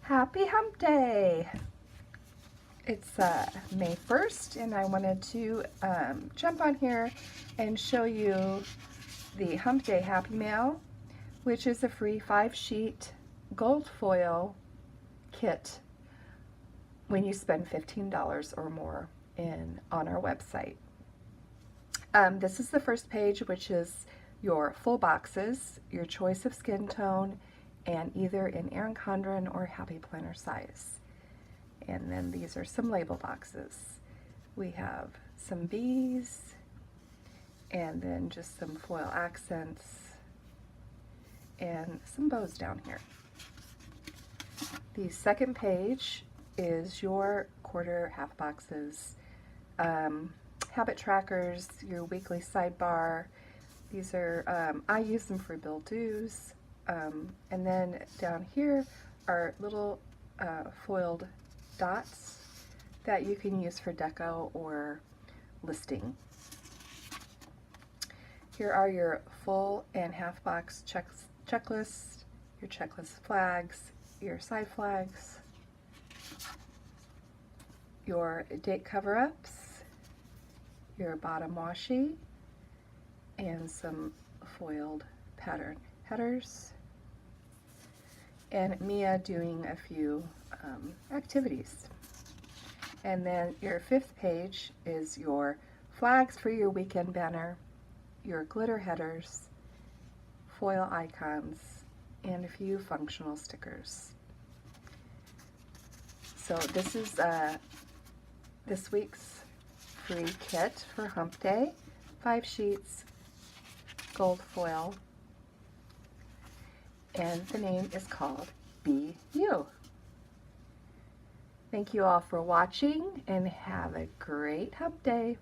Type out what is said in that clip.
Happy Hump Day! It's May 1st and I wanted to jump on here and show you the Hump Day Happy Mail, which is a free 5-sheet gold foil kit when you spend $15 or more on our website. This is the first page, which is your full boxes, your choice of skin tone, and either in Erin Condren or Happy Planner size. And then these are some label boxes. We have some bees, and then just some foil accents, and some bows down here. The second page is your quarter half boxes, habit trackers, your weekly sidebar. These are, I use them for bill dues. And then down here are little foiled dots that you can use for deco or listing. Here are your full and half box checklists, your checklist flags, your side flags, your date cover-ups, your bottom washi, and some foiled pattern headers, and Mia doing a few activities. And then your fifth page is your flags for your weekend banner, your glitter headers, foil icons, and a few functional stickers. So this is this week's free kit for Hump Day, 5 sheets, gold foil, and the name is called Be You. Thank you all for watching and have a great Hump Day.